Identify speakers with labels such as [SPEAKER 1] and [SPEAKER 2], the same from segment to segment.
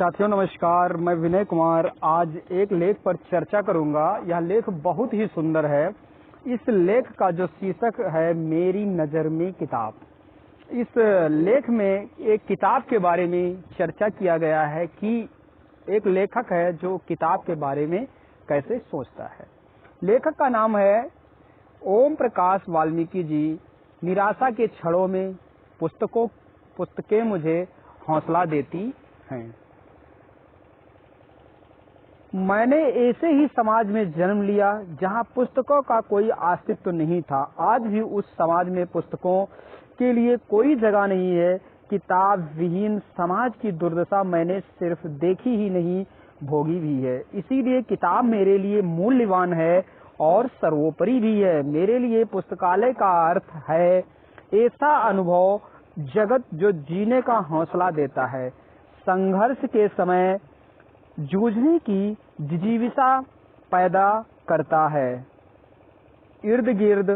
[SPEAKER 1] साथियों नमस्कार, मैं विनय कुमार आज एक लेख पर चर्चा करूंगा। यह लेख बहुत ही सुंदर है। इस लेख का जो शीर्षक है मेरी नजर में किताब। इस लेख में एक किताब के बारे में चर्चा किया गया है कि एक लेखक है जो किताब के बारे में कैसे सोचता है। लेखक का नाम है ओम प्रकाश वाल्मीकि जी। निराशा के क्षणों में पुस्तकें मुझे हौसला देती हैं। मैंने ऐसे ही समाज में जन्म लिया जहां पुस्तकों का कोई अस्तित्व नहीं था। आज भी उस समाज में पुस्तकों के लिए कोई जगह नहीं है। किताब विहीन समाज की दुर्दशा मैंने सिर्फ देखी ही नहीं, भोगी भी है। इसीलिए किताब मेरे लिए मूल्यवान है और सर्वोपरि भी है। मेरे लिए पुस्तकालय का अर्थ है ऐसा अनुभव जगत जो जीने का हौसला देता है, संघर्ष के समय जूझने की जिजीविषा पैदा करता है, इर्द गिर्द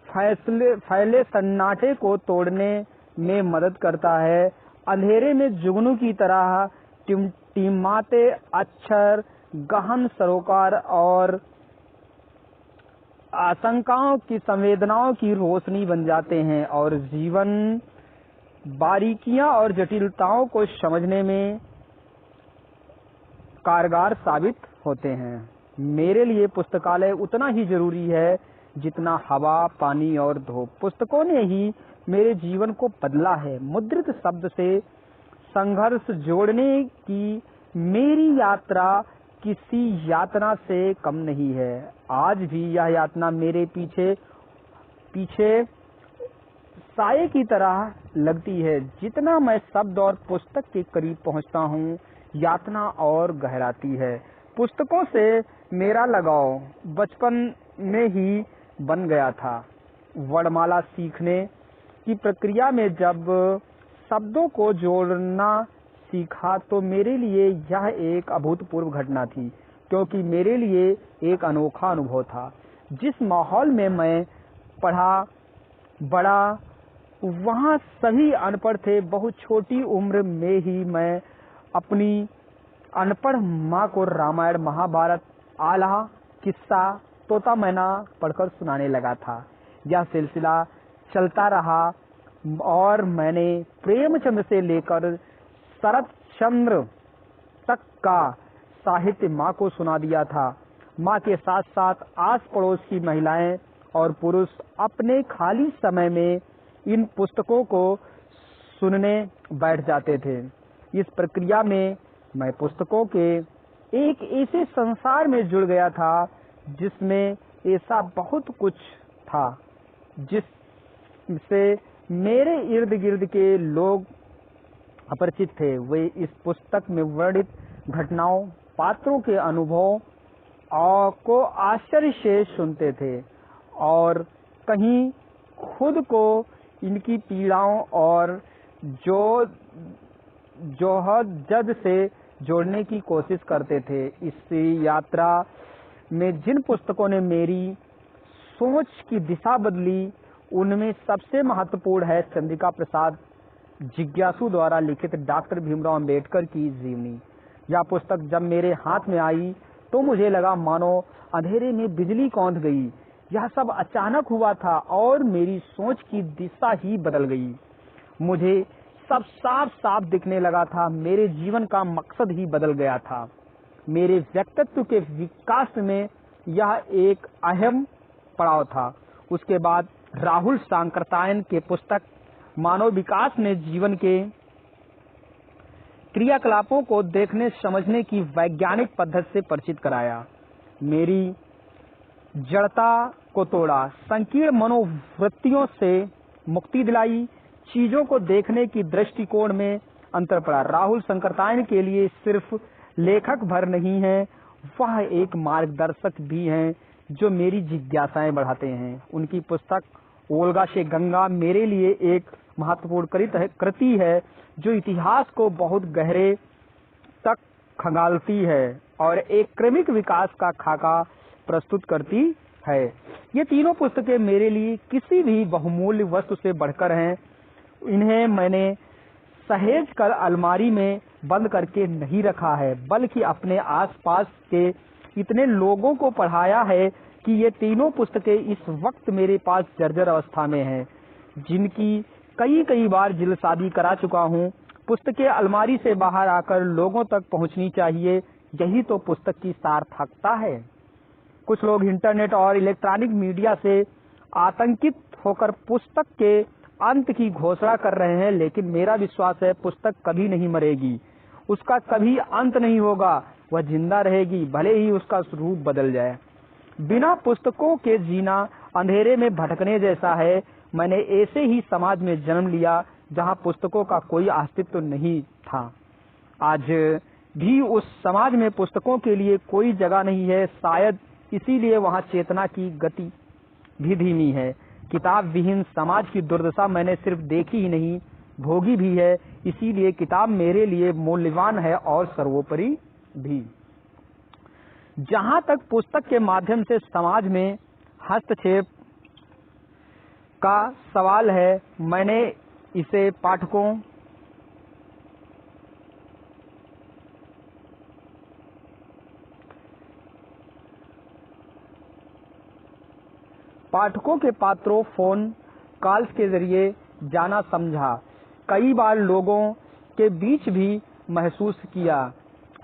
[SPEAKER 1] फैले सन्नाटे को तोड़ने में मदद करता है, अंधेरे में जुगनू की तरह टिमटिमाते अक्षर गहन सरोकार और आशंकाओं की संवेदनाओं की रोशनी बन जाते हैं और जीवन बारीकियां और जटिलताओं को समझने में कारगर साबित होते हैं। मेरे लिए पुस्तकालय उतना ही जरूरी है जितना हवा, पानी और धूप। पुस्तकों ने ही मेरे जीवन को बदला है। मुद्रित शब्द से संघर्ष जोड़ने की मेरी यात्रा किसी यातना से कम नहीं है। आज भी यह यातना मेरे पीछे साये की तरह लगती है। जितना मैं शब्द और पुस्तक के करीब पहुंचता हूं, यातना और गहराती है। पुस्तकों से मेरा लगाव बचपन में ही बन गया था। वर्णमाला सीखने की प्रक्रिया में जब शब्दों को जोड़ना सीखा तो मेरे लिए यह एक अभूतपूर्व घटना थी, क्योंकि मेरे लिए एक अनोखा अनुभव था। जिस माहौल में मैं पढ़ा बड़ा वहाँ सभी अनपढ़ थे। बहुत छोटी उम्र में ही मैं अपनी अनपढ़ माँ को रामायण, महाभारत, आला, किस्सा, तोता मैना पढ़कर सुनाने लगा था। यह सिलसिला चलता रहा और मैंने प्रेमचंद से लेकर शरत चंद्र तक का साहित्य माँ को सुना दिया था। माँ के साथ साथ आस पड़ोस की महिलाएं और पुरुष अपने खाली समय में इन पुस्तकों को सुनने बैठ जाते थे। इस प्रक्रिया में मैं पुस्तकों के एक ऐसे संसार में जुड़ गया था जिसमें ऐसा बहुत कुछ था जिससे मेरे इर्द गिर्द के लोग अपरिचित थे। वे इस पुस्तक में वर्णित घटनाओं, पात्रों के अनुभव को आश्चर्य से सुनते थे और कहीं खुद को इनकी पीड़ाओं और जद से जोड़ने की कोशिश करते थे। इस यात्रा में जिन पुस्तकों ने मेरी सोच की दिशा बदली, उनमें सबसे महत्वपूर्ण है चंद्रिका प्रसाद जिज्ञासु द्वारा लिखित डॉक्टर भीमराव अंबेडकर की जीवनी। यह पुस्तक जब मेरे हाथ में आई तो मुझे लगा मानो अंधेरे में बिजली कौंध गई। यह सब अचानक हुआ था और मेरी सोच की दिशा ही बदल गई। मुझे सब साफ साफ दिखने लगा था। मेरे जीवन का मकसद ही बदल गया था। मेरे व्यक्तित्व के विकास में यह एक अहम पड़ाव था। उसके बाद राहुल सांकृत्यायन के पुस्तक मानव विकास ने जीवन के क्रियाकलापों को देखने समझने की वैज्ञानिक पद्धति से परिचित कराया। मेरी जड़ता को तोड़ा, संकीर्ण मनोवृत्तियों से मुक्ति दिलाई, चीजों को देखने की दृष्टिकोण में अंतर पड़ा। राहुल सांकृत्यायन के लिए सिर्फ लेखक भर नहीं है, वह एक मार्गदर्शक भी हैं जो मेरी जिज्ञासाएं बढ़ाते हैं। उनकी पुस्तक ओल्गा से गंगा मेरे लिए एक महत्वपूर्ण कृति है जो इतिहास को बहुत गहरे तक खंगालती है और एक क्रमिक विकास का खाका प्रस्तुत करती है। ये तीनों पुस्तकें मेरे लिए किसी भी बहुमूल्य वस्तु से बढ़कर हैं। इन्हें मैंने सहेज कर अलमारी में बंद करके नहीं रखा है, बल्कि अपने आसपास के इतने लोगों को पढ़ाया है कि ये तीनों पुस्तकें इस वक्त मेरे पास जर्जर अवस्था में हैं, जिनकी कई बार जिल्दसाजी करा चुका हूँ। पुस्तकें अलमारी से बाहर आकर लोगों तक पहुँचनी चाहिए, यही तो पुस्तक की सार्थकता है। कुछ लोग इंटरनेट और इलेक्ट्रॉनिक मीडिया से आतंकित होकर पुस्तक के अंत की घोषणा कर रहे हैं, लेकिन मेरा विश्वास है पुस्तक कभी नहीं मरेगी, उसका कभी अंत नहीं होगा, वह जिंदा रहेगी, भले ही उसका रूप बदल जाए। बिना पुस्तकों के जीना अंधेरे में भटकने जैसा है। मैंने ऐसे ही समाज में जन्म लिया जहां पुस्तकों का कोई अस्तित्व नहीं था। आज भी उस समाज में पुस्तकों के लिए कोई जगह नहीं है, शायद इसीलिए वहां चेतना की गति भी धीमी है। किताब विहीन समाज की दुर्दशा मैंने सिर्फ देखी ही नहीं, भोगी भी है। इसीलिए किताब मेरे लिए मूल्यवान है और सर्वोपरि भी। जहां तक पुस्तक के माध्यम से समाज में हस्तक्षेप का सवाल है, मैंने इसे पाठकों के पात्रों फोन कॉल्स के जरिए जाना समझा। कई बार लोगों के बीच भी महसूस किया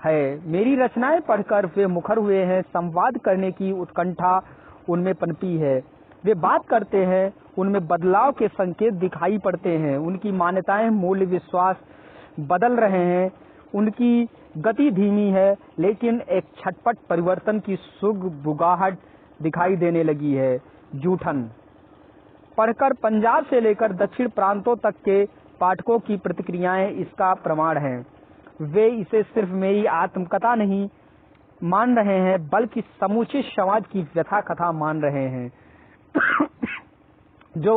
[SPEAKER 1] है। मेरी रचनाएं पढ़कर वे मुखर हुए हैं, संवाद करने की उत्कंठा उनमें पनपी है। वे बात करते हैं, उनमें बदलाव के संकेत दिखाई पड़ते हैं। उनकी मान्यताएं, मूल्य, विश्वास बदल रहे हैं। उनकी गति धीमी है, लेकिन एक छटपट परिवर्तन की सुगबुगाहट दिखाई देने लगी है। जूठन पढ़कर पंजाब से लेकर दक्षिण प्रांतों तक के पाठकों की प्रतिक्रियाएं इसका प्रमाण हैं। वे इसे सिर्फ मेरी आत्मकथा नहीं मान रहे हैं, बल्कि समूचे समाज की व्यथा कथा मान रहे हैं जो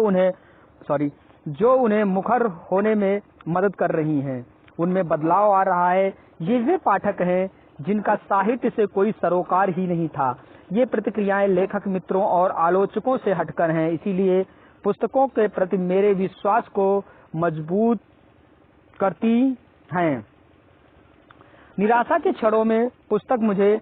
[SPEAKER 1] उन्हें मुखर होने में मदद कर रही हैं। उनमें बदलाव आ रहा है। ये वे पाठक हैं जिनका साहित्य से कोई सरोकार ही नहीं था। ये प्रतिक्रियाएं लेखक मित्रों और आलोचकों से हटकर हैं, इसीलिए पुस्तकों के प्रति मेरे विश्वास को मजबूत करती हैं। निराशा के क्षणों में पुस्तक मुझे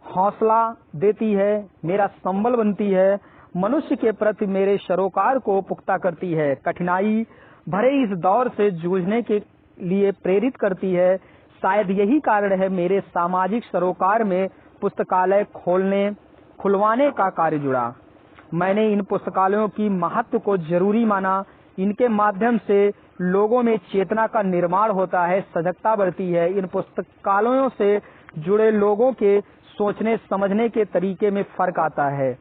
[SPEAKER 1] हौसला देती है, मेरा संबल बनती है, मनुष्य के प्रति मेरे सरोकार को पुख्ता करती है, कठिनाई भरे इस दौर से जूझने के लिए प्रेरित करती है। शायद यही कारण है मेरे सामाजिक सरोकार में पुस्तकालय खुलवाने का कार्य जुड़ा। मैंने इन पुस्तकालयों की महत्व को जरूरी माना। इनके माध्यम से लोगों में चेतना का निर्माण होता है, सजगता बढ़ती है। इन पुस्तकालयों से जुड़े लोगों के सोचने समझने के तरीके में फर्क आता है,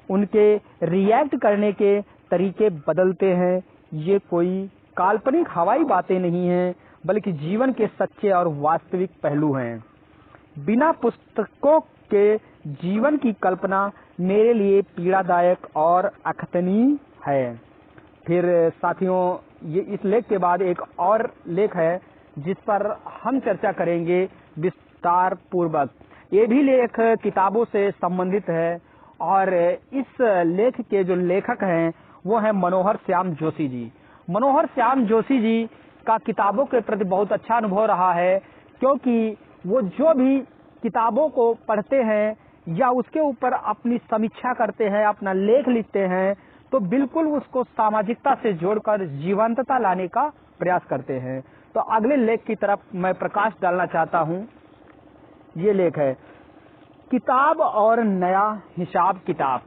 [SPEAKER 1] उनके रिएक्ट करने के तरीके बदलते हैं। ये कोई काल्पनिक हवाई बातें नहीं हैं, बल्कि जीवन के सच्चे और वास्तविक पहलू हैं। बिना पुस्तकों के जीवन की कल्पना मेरे लिए पीड़ादायक और अखतनीय है। फिर साथियों, ये इस लेख के बाद एक और लेख है जिस पर हम चर्चा करेंगे विस्तार पूर्वक। ये भी लेख किताबों से संबंधित है और इस लेख के जो लेखक हैं वो है मनोहर श्याम जोशी जी। मनोहर श्याम जोशी जी का किताबों के प्रति बहुत अच्छा अनुभव रहा है, क्योंकि वो जो भी किताबों को पढ़ते हैं या उसके ऊपर अपनी समीक्षा करते हैं, अपना लेख लिखते हैं, तो बिल्कुल उसको सामाजिकता से जोड़कर जीवंतता लाने का प्रयास करते हैं। तो अगले लेख की तरफ मैं प्रकाश डालना चाहता हूं। ये लेख है किताब और नया हिसाब किताब।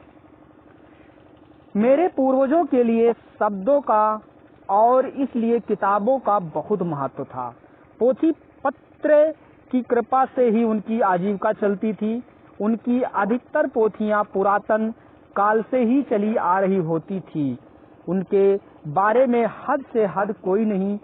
[SPEAKER 1] मेरे पूर्वजों के लिए शब्दों का और इसलिए किताबों का बहुत महत्व था। पोथी पत्र की कृपा से ही उनकी आजीविका चलती थी। उनकी अधिकतर पोथियां पुरातन काल से ही चली आ रही होती थी। उनके बारे में हद से हद कोई नहीं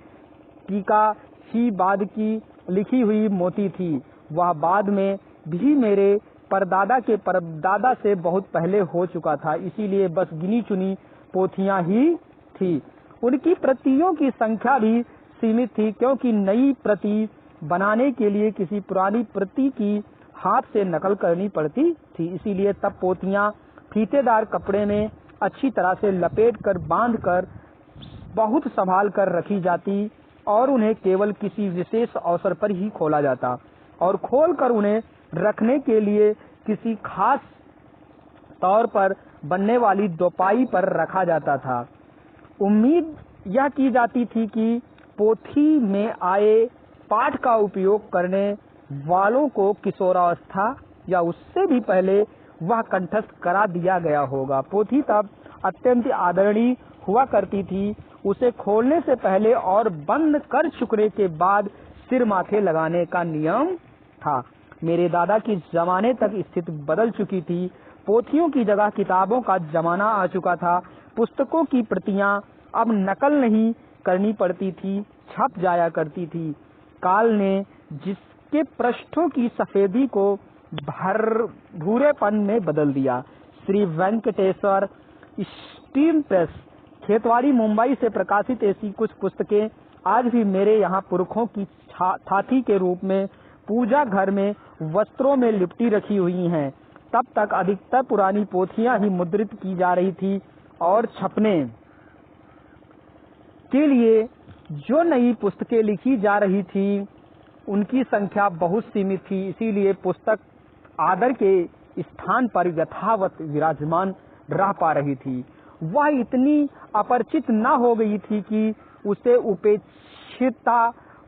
[SPEAKER 1] टीका ही बाद की लिखी हुई मोती थी। वह बाद में भी मेरे परदादा के परदादा से बहुत पहले हो चुका था, इसीलिए बस गिनी चुनी पोथियां ही थी। उनकी प्रतियों की संख्या भी सीमित थी, क्योंकि नई प्रति बनाने के लिए किसी पुरानी प्रति की हाथ से नकल करनी पड़ती थी। इसीलिए तब पोथियां फीतेदार कपड़े में अच्छी तरह से लपेट कर बांध कर बहुत संभाल कर रखी जाती और उन्हें केवल किसी विशेष अवसर पर ही खोला जाता और खोलकर उन्हें रखने के लिए किसी खास तौर पर बनने वाली दोपाई पर रखा जाता था। उम्मीद यह की जाती थी कि पोथी में आए पाठ का उपयोग करने वालों को किशोरावस्था या उससे भी पहले वह कंठस्थ करा दिया गया होगा। पोथी तब अत्यंत आदरणीय हुआ करती थी। उसे खोलने से पहले और बंद कर चुकने के बाद सिर माथे लगाने का नियम था। मेरे दादा की जमाने तक स्थिति बदल चुकी थी। पोथियों की जगह किताबों का जमाना आ चुका था। पुस्तकों की प्रतियां अब नकल नहीं करनी पड़ती थी, छप जाया करती थी। काल ने जिसके पृष्ठों की सफेदी को भूरेपन में बदल दिया। श्री वेंकटेश्वर स्टीम प्रेस, खेतवाड़ी, मुंबई से प्रकाशित ऐसी कुछ पुस्तकें आज भी मेरे यहाँ पुरखों की थाथी के रूप में पूजा घर में वस्त्रों में लिपटी रखी हुई हैं। तब तक अधिकतर पुरानी पोथियां ही मुद्रित की जा रही थी और छपने के लिए जो नई पुस्तकें लिखी जा रही थी उनकी संख्या बहुत सीमित थी। इसीलिए पुस्तक आदर के स्थान पर यथावत विराजमान रह पा रही थी। वह इतनी अपरिचित न हो गई थी कि उसे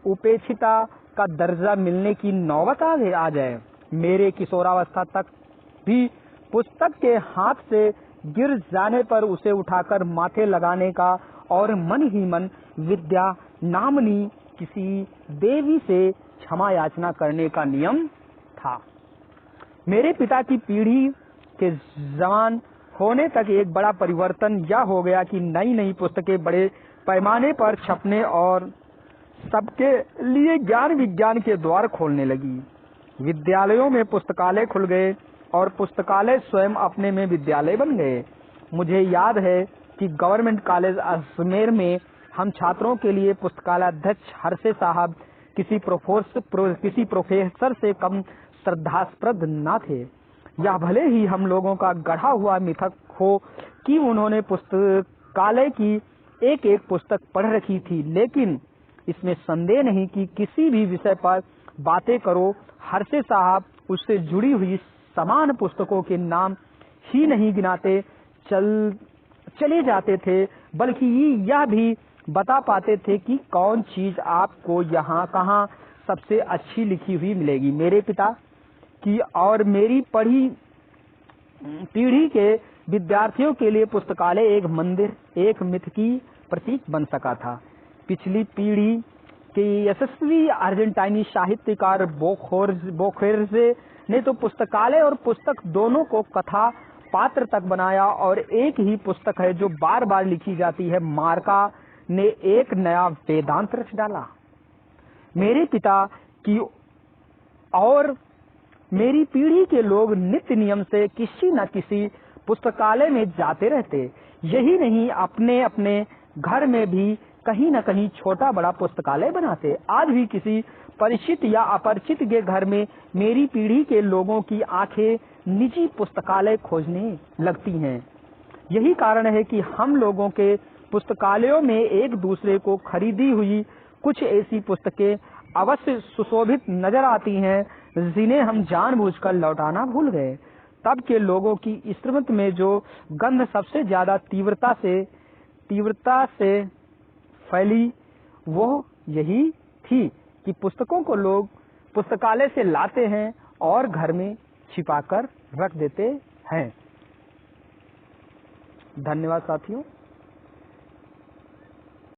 [SPEAKER 1] उपेक्षिता का दर्जा मिलने की नौबत आ जाए। मेरे किशोरावस्था तक भी पुस्तक के हाथ से गिर जाने पर उसे उठाकर माथे लगाने का और मन ही मन विद्या नामनी किसी देवी से क्षमा याचना करने का नियम था। मेरे पिता की पीढ़ी के जवान होने तक एक बड़ा परिवर्तन यह हो गया कि नई नई पुस्तकें बड़े पैमाने पर छपने और सबके लिए ज्ञान विज्ञान के द्वार खोलने लगी। विद्यालयों में पुस्तकालय खुल गए और पुस्तकालय स्वयं अपने में विद्यालय बन गए। मुझे याद है कि गवर्नमेंट कॉलेज अजमेर में हम छात्रों के लिए पुस्तकालय अध्यक्ष हरसे साहब किसी प्रोफेसर से कम श्रद्धास्पद न थे। यह भले ही हम लोगों का गढ़ा हुआ मिथक हो कि उन्होंने पुस्तकालय की एक एक पुस्तक पढ़ रखी थी, लेकिन इसमें संदेह नहीं कि किसी भी विषय पर बातें करो, हरसे साहब उससे जुड़ी हुई समान पुस्तकों के नाम ही नहीं गिनाते चले जाते थे, बल्कि यह भी बता पाते थे कि कौन चीज आपको यहाँ कहाँ सबसे अच्छी लिखी हुई मिलेगी। मेरे पिता की और मेरी पीढ़ी के विद्यार्थियों के लिए पुस्तकालय एक मंदिर, एक मिथ की प्रतीक बन सका था। पिछली पीढ़ी के यशस्वी अर्जेंटीनी साहित्यकार बोर्हेस ने तो पुस्तकालय और पुस्तक दोनों को कथा पात्र तक बनाया और एक ही पुस्तक है जो बार बार लिखी जाती है। मार्का ने एक नया वेदांत रच डाला। मेरे पिता की और मेरी पीढ़ी के लोग नित्य नियम से किसी न किसी पुस्तकालय में जाते रहते। यही नहीं, अपने अपने घर में भी कहीं न कहीं छोटा बड़ा पुस्तकालय बनाते। आज भी किसी परिचित या अपरिचित के घर में मेरी पीढ़ी के लोगों की आंखें निजी पुस्तकालय खोजने लगती हैं। यही कारण है कि हम लोगों के पुस्तकालयों में एक दूसरे को खरीदी हुई कुछ ऐसी पुस्तकें अवश्य सुशोभित नजर आती हैं जिन्हें हम जानबूझकर लौटाना भूल गए। तब के लोगों की स्मृति में जो गंध सबसे ज्यादा तीव्रता से फैली वो यही थी कि पुस्तकों को लोग पुस्तकालय से लाते हैं और घर में छिपाकर रख देते हैं। धन्यवाद साथियों।